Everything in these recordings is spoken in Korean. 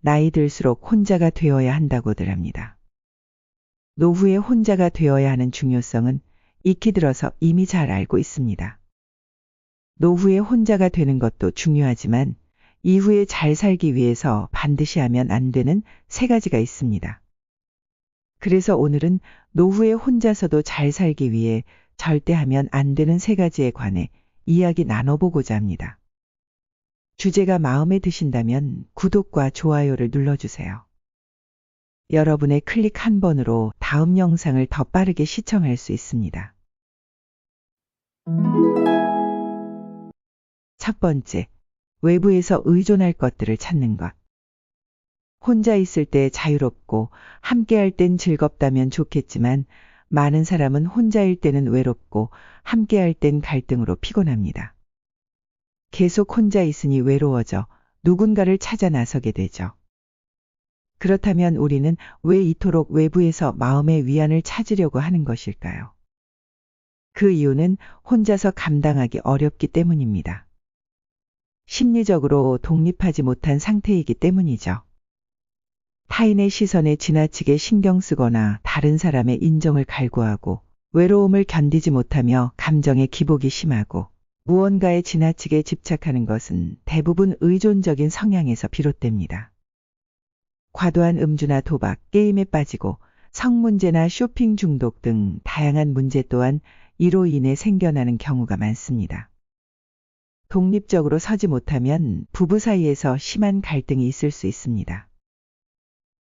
나이 들수록 혼자가 되어야 한다고들 합니다. 노후에 혼자가 되어야 하는 중요성은 익히 들어서 이미 잘 알고 있습니다. 노후에 혼자가 되는 것도 중요하지만 이후에 잘 살기 위해서 반드시 하면 안 되는 세 가지가 있습니다. 그래서 오늘은 노후에 혼자서도 잘 살기 위해 절대 하면 안 되는 세 가지에 관해 이야기 나눠보고자 합니다. 주제가 마음에 드신다면 구독과 좋아요를 눌러주세요. 여러분의 클릭 한 번으로 다음 영상을 더 빠르게 시청할 수 있습니다. 첫 번째, 외부에서 의존할 것들을 찾는 것. 혼자 있을 때 자유롭고 함께할 땐 즐겁다면 좋겠지만 많은 사람은 혼자일 때는 외롭고 함께할 땐 갈등으로 피곤합니다. 계속 혼자 있으니 외로워져 누군가를 찾아 나서게 되죠. 그렇다면 우리는 왜 이토록 외부에서 마음의 위안을 찾으려고 하는 것일까요? 그 이유는 혼자서 감당하기 어렵기 때문입니다. 심리적으로 독립하지 못한 상태이기 때문이죠. 타인의 시선에 지나치게 신경 쓰거나 다른 사람의 인정을 갈구하고 외로움을 견디지 못하며 감정의 기복이 심하고 무언가에 지나치게 집착하는 것은 대부분 의존적인 성향에서 비롯됩니다. 과도한 음주나 도박, 게임에 빠지고 성문제나 쇼핑 중독 등 다양한 문제 또한 이로 인해 생겨나는 경우가 많습니다. 독립적으로 서지 못하면 부부 사이에서 심한 갈등이 있을 수 있습니다.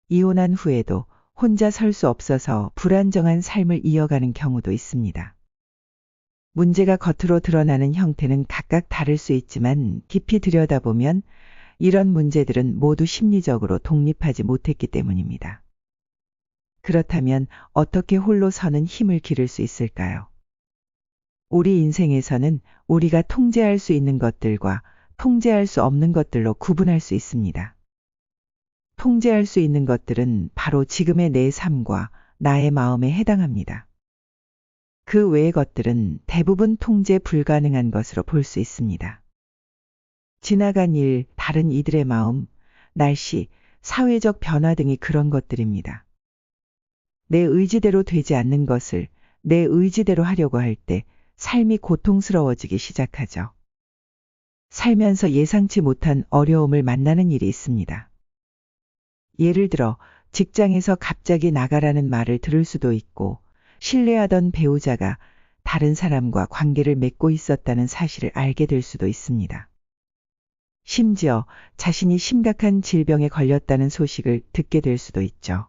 이혼한 후에도 혼자 설 수 없어서 불안정한 삶을 이어가는 경우도 있습니다. 문제가 겉으로 드러나는 형태는 각각 다를 수 있지만 깊이 들여다보면 이런 문제들은 모두 심리적으로 독립하지 못했기 때문입니다. 그렇다면 어떻게 홀로 서는 힘을 기를 수 있을까요? 우리 인생에서는 우리가 통제할 수 있는 것들과 통제할 수 없는 것들로 구분할 수 있습니다. 통제할 수 있는 것들은 바로 지금의 내 삶과 나의 마음에 해당합니다. 그 외의 것들은 대부분 통제 불가능한 것으로 볼 수 있습니다. 지나간 일, 다른 이들의 마음, 날씨, 사회적 변화 등이 그런 것들입니다. 내 의지대로 되지 않는 것을 내 의지대로 하려고 할 때 삶이 고통스러워지기 시작하죠. 살면서 예상치 못한 어려움을 만나는 일이 있습니다. 예를 들어 직장에서 갑자기 나가라는 말을 들을 수도 있고 신뢰하던 배우자가 다른 사람과 관계를 맺고 있었다는 사실을 알게 될 수도 있습니다. 심지어 자신이 심각한 질병에 걸렸다는 소식을 듣게 될 수도 있죠.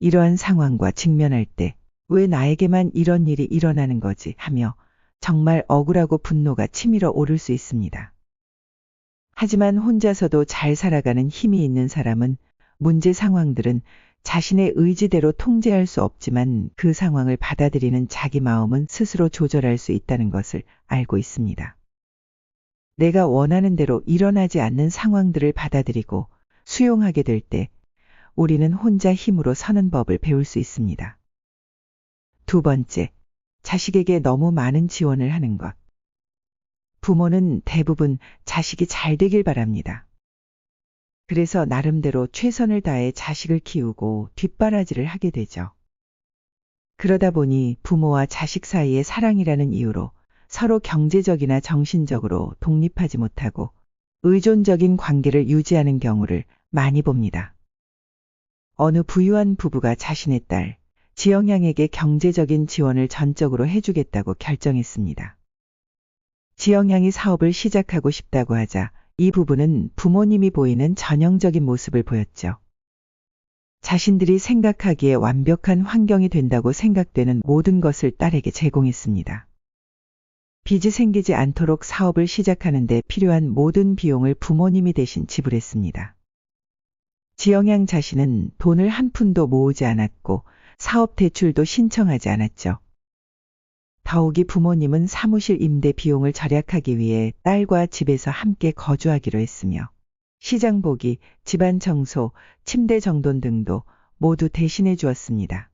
이러한 상황과 직면할 때 왜 나에게만 이런 일이 일어나는 거지 하며 정말 억울하고 분노가 치밀어 오를 수 있습니다. 하지만 혼자서도 잘 살아가는 힘이 있는 사람은 문제 상황들은 자신의 의지대로 통제할 수 없지만 그 상황을 받아들이는 자기 마음은 스스로 조절할 수 있다는 것을 알고 있습니다. 내가 원하는 대로 일어나지 않는 상황들을 받아들이고 수용하게 될 때 우리는 혼자 힘으로 서는 법을 배울 수 있습니다. 두 번째, 자식에게 너무 많은 지원을 하는 것. 부모는 대부분 자식이 잘 되길 바랍니다. 그래서 나름대로 최선을 다해 자식을 키우고 뒷바라지를 하게 되죠. 그러다 보니 부모와 자식 사이의 사랑이라는 이유로 서로 경제적이나 정신적으로 독립하지 못하고 의존적인 관계를 유지하는 경우를 많이 봅니다. 어느 부유한 부부가 자신의 딸, 지영양에게 경제적인 지원을 전적으로 해주겠다고 결정했습니다. 지영양이 사업을 시작하고 싶다고 하자 이 부부는 부모님이 보이는 전형적인 모습을 보였죠. 자신들이 생각하기에 완벽한 환경이 된다고 생각되는 모든 것을 딸에게 제공했습니다. 빚이 생기지 않도록 사업을 시작하는 데 필요한 모든 비용을 부모님이 대신 지불했습니다. 지영양 자신은 돈을 한 푼도 모으지 않았고 사업 대출도 신청하지 않았죠. 더욱이 부모님은 사무실 임대 비용을 절약하기 위해 딸과 집에서 함께 거주하기로 했으며 시장 보기, 집안 청소, 침대 정돈 등도 모두 대신해 주었습니다.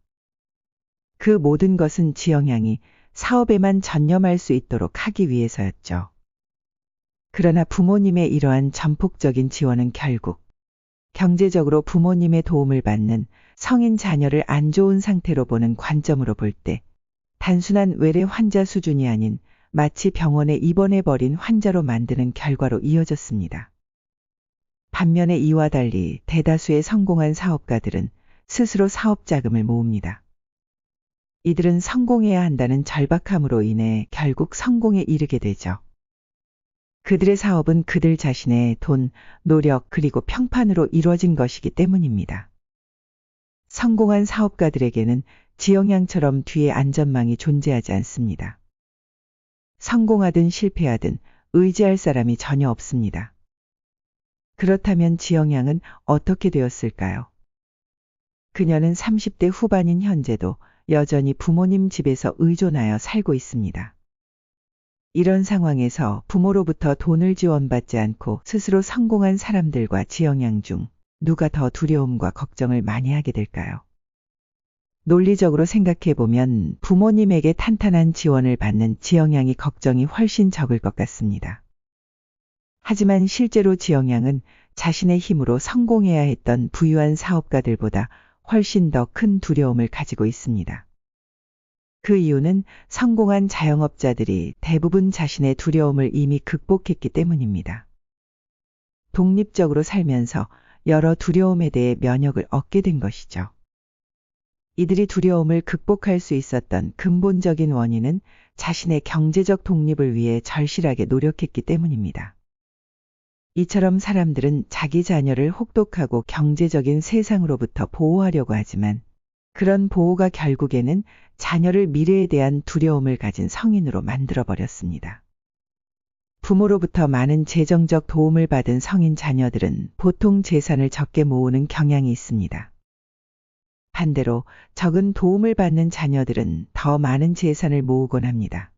그 모든 것은 지영양이 사업에만 전념할 수 있도록 하기 위해서였죠. 그러나 부모님의 이러한 전폭적인 지원은 결국 경제적으로 부모님의 도움을 받는 성인 자녀를 안 좋은 상태로 보는 관점으로 볼 때 단순한 외래 환자 수준이 아닌 마치 병원에 입원해버린 환자로 만드는 결과로 이어졌습니다. 반면에 이와 달리 대다수의 성공한 사업가들은 스스로 사업 자금을 모읍니다. 이들은 성공해야 한다는 절박함으로 인해 결국 성공에 이르게 되죠. 그들의 사업은 그들 자신의 돈, 노력 그리고 평판으로 이루어진 것이기 때문입니다. 성공한 사업가들에게는 지영양처럼 뒤에 안전망이 존재하지 않습니다. 성공하든 실패하든 의지할 사람이 전혀 없습니다. 그렇다면 지영양은 어떻게 되었을까요? 그녀는 30대 후반인 현재도 여전히 부모님 집에서 의존하여 살고 있습니다. 이런 상황에서 부모로부터 돈을 지원받지 않고 스스로 성공한 사람들과 지영양 중 누가 더 두려움과 걱정을 많이 하게 될까요? 논리적으로 생각해보면 부모님에게 탄탄한 지원을 받는 지영양이 걱정이 훨씬 적을 것 같습니다. 하지만 실제로 지영양은 자신의 힘으로 성공해야 했던 부유한 사업가들보다 훨씬 더 큰 두려움을 가지고 있습니다. 그 이유는 성공한 자영업자들이 대부분 자신의 두려움을 이미 극복했기 때문입니다. 독립적으로 살면서 여러 두려움에 대해 면역을 얻게 된 것이죠. 이들이 두려움을 극복할 수 있었던 근본적인 원인은 자신의 경제적 독립을 위해 절실하게 노력했기 때문입니다. 이처럼 사람들은 자기 자녀를 혹독하고 경제적인 세상으로부터 보호하려고 하지만 그런 보호가 결국에는 자녀를 미래에 대한 두려움을 가진 성인으로 만들어버렸습니다. 부모로부터 많은 재정적 도움을 받은 성인 자녀들은 보통 재산을 적게 모으는 경향이 있습니다. 반대로 적은 도움을 받는 자녀들은 더 많은 재산을 모으곤 합니다.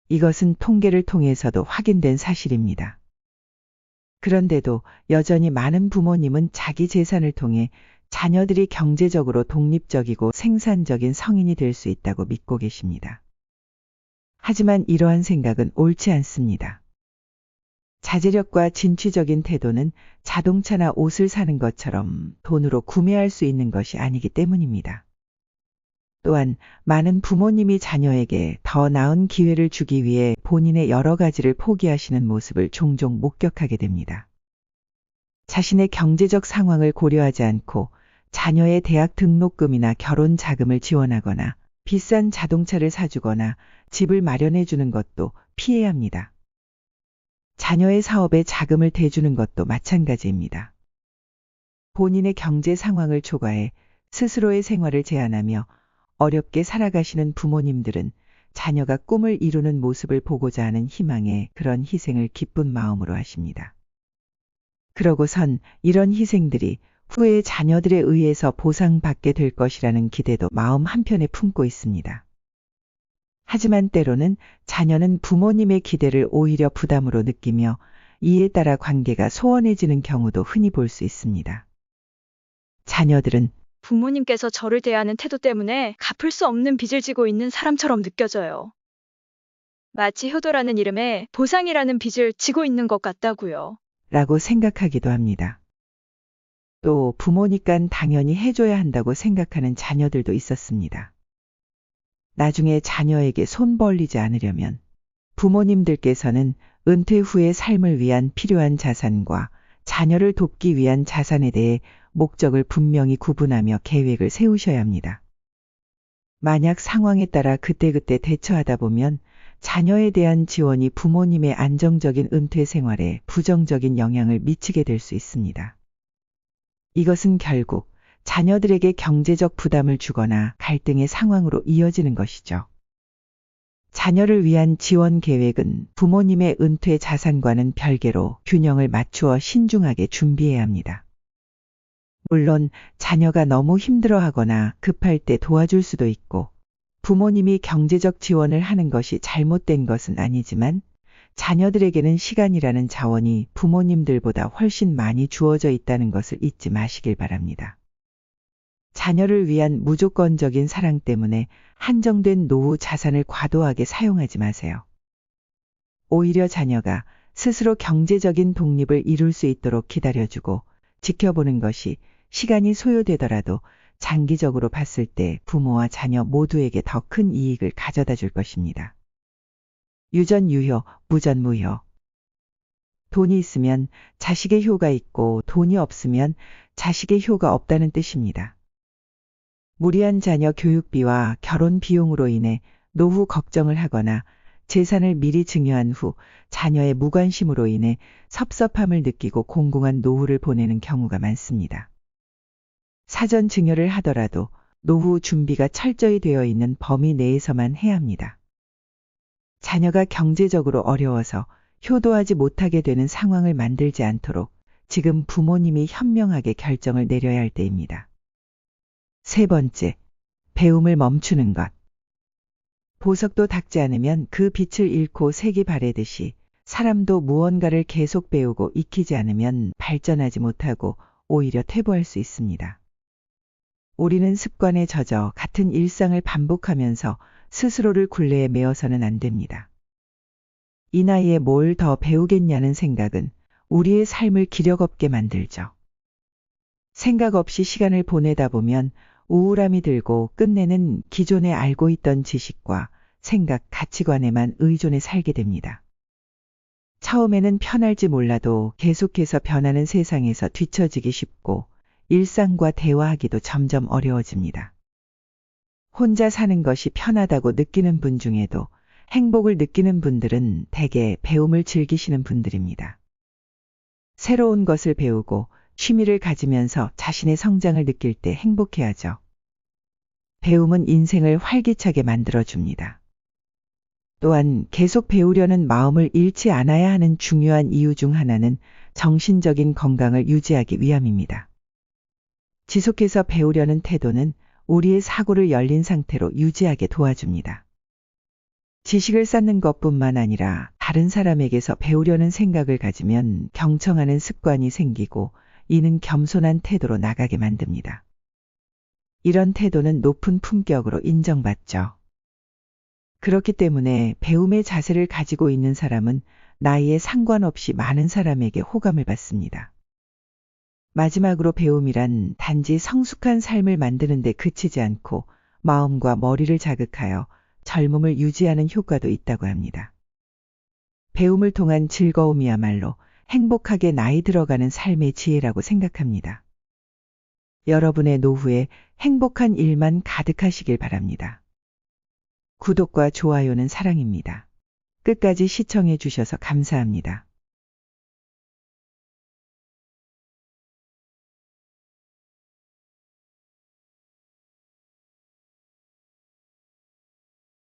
이것은 통계를 통해서도 확인된 사실입니다. 그런데도 여전히 많은 부모님은 자기 재산을 통해 자녀들이 경제적으로 독립적이고 생산적인 성인이 될 수 있다고 믿고 계십니다. 하지만 이러한 생각은 옳지 않습니다. 자제력과 진취적인 태도는 자동차나 옷을 사는 것처럼 돈으로 구매할 수 있는 것이 아니기 때문입니다. 또한 많은 부모님이 자녀에게 더 나은 기회를 주기 위해 본인의 여러 가지를 포기하시는 모습을 종종 목격하게 됩니다. 자신의 경제적 상황을 고려하지 않고 자녀의 대학 등록금이나 결혼 자금을 지원하거나 비싼 자동차를 사주거나 집을 마련해 주는 것도 피해야 합니다. 자녀의 사업에 자금을 대주는 것도 마찬가지입니다. 본인의 경제 상황을 초과해 스스로의 생활을 제한하며 어렵게 살아가시는 부모님들은 자녀가 꿈을 이루는 모습을 보고자 하는 희망에 그런 희생을 기쁜 마음으로 하십니다. 그러고선 이런 희생들이 후에 자녀들에 의해서 보상받게 될 것이라는 기대도 마음 한편에 품고 있습니다. 하지만 때로는 자녀는 부모님의 기대를 오히려 부담으로 느끼며 이에 따라 관계가 소원해지는 경우도 흔히 볼 수 있습니다. 자녀들은 부모님께서 저를 대하는 태도 때문에 갚을 수 없는 빚을 지고 있는 사람처럼 느껴져요. 마치 효도라는 이름에 보상이라는 빚을 지고 있는 것 같다고요. 라고 생각하기도 합니다. 또 부모니깐 당연히 해줘야 한다고 생각하는 자녀들도 있었습니다. 나중에 자녀에게 손 벌리지 않으려면 부모님들께서는 은퇴 후의 삶을 위한 필요한 자산과 자녀를 돕기 위한 자산에 대해 목적을 분명히 구분하며 계획을 세우셔야 합니다. 만약 상황에 따라 그때그때 대처하다 보면 자녀에 대한 지원이 부모님의 안정적인 은퇴 생활에 부정적인 영향을 미치게 될 수 있습니다. 이것은 결국 자녀들에게 경제적 부담을 주거나 갈등의 상황으로 이어지는 것이죠. 자녀를 위한 지원 계획은 부모님의 은퇴 자산과는 별개로 균형을 맞추어 신중하게 준비해야 합니다. 물론 자녀가 너무 힘들어하거나 급할 때 도와줄 수도 있고 부모님이 경제적 지원을 하는 것이 잘못된 것은 아니지만 자녀들에게는 시간이라는 자원이 부모님들보다 훨씬 많이 주어져 있다는 것을 잊지 마시길 바랍니다. 자녀를 위한 무조건적인 사랑 때문에 한정된 노후 자산을 과도하게 사용하지 마세요. 오히려 자녀가 스스로 경제적인 독립을 이룰 수 있도록 기다려주고 지켜보는 것이 시간이 소요되더라도 장기적으로 봤을 때 부모와 자녀 모두에게 더 큰 이익을 가져다 줄 것입니다. 유전유효, 무전무효. 돈이 있으면 자식의 효가 있고 돈이 없으면 자식의 효가 없다는 뜻입니다. 무리한 자녀 교육비와 결혼 비용으로 인해 노후 걱정을 하거나 재산을 미리 증여한 후 자녀의 무관심으로 인해 섭섭함을 느끼고 공공한 노후를 보내는 경우가 많습니다. 사전 증여를 하더라도 노후 준비가 철저히 되어 있는 범위 내에서만 해야 합니다. 자녀가 경제적으로 어려워서 효도하지 못하게 되는 상황을 만들지 않도록 지금 부모님이 현명하게 결정을 내려야 할 때입니다. 세 번째, 배움을 멈추는 것. 보석도 닦지 않으면 그 빛을 잃고 색이 바래듯이 사람도 무언가를 계속 배우고 익히지 않으면 발전하지 못하고 오히려 퇴보할 수 있습니다. 우리는 습관에 젖어 같은 일상을 반복하면서 스스로를 굴레에 메어서는 안 됩니다. 이 나이에 뭘 더 배우겠냐는 생각은 우리의 삶을 기력 없게 만들죠. 생각 없이 시간을 보내다 보면 우울함이 들고 끝내는 기존에 알고 있던 지식과 생각, 가치관에만 의존해 살게 됩니다. 처음에는 편할지 몰라도 계속해서 변하는 세상에서 뒤처지기 쉽고 일상과 대화하기도 점점 어려워집니다. 혼자 사는 것이 편하다고 느끼는 분 중에도 행복을 느끼는 분들은 대개 배움을 즐기시는 분들입니다. 새로운 것을 배우고 취미를 가지면서 자신의 성장을 느낄 때 행복해하죠. 배움은 인생을 활기차게 만들어줍니다. 또한 계속 배우려는 마음을 잃지 않아야 하는 중요한 이유 중 하나는 정신적인 건강을 유지하기 위함입니다. 지속해서 배우려는 태도는 우리의 사고를 열린 상태로 유지하게 도와줍니다. 지식을 쌓는 것뿐만 아니라 다른 사람에게서 배우려는 생각을 가지면 경청하는 습관이 생기고 이는 겸손한 태도로 나가게 만듭니다. 이런 태도는 높은 품격으로 인정받죠. 그렇기 때문에 배움의 자세를 가지고 있는 사람은 나이에 상관없이 많은 사람에게 호감을 받습니다. 마지막으로 배움이란 단지 성숙한 삶을 만드는 데 그치지 않고 마음과 머리를 자극하여 젊음을 유지하는 효과도 있다고 합니다. 배움을 통한 즐거움이야말로 행복하게 나이 들어가는 삶의 지혜라고 생각합니다. 여러분의 노후에 행복한 일만 가득하시길 바랍니다. 구독과 좋아요는 사랑입니다. 끝까지 시청해 주셔서 감사합니다.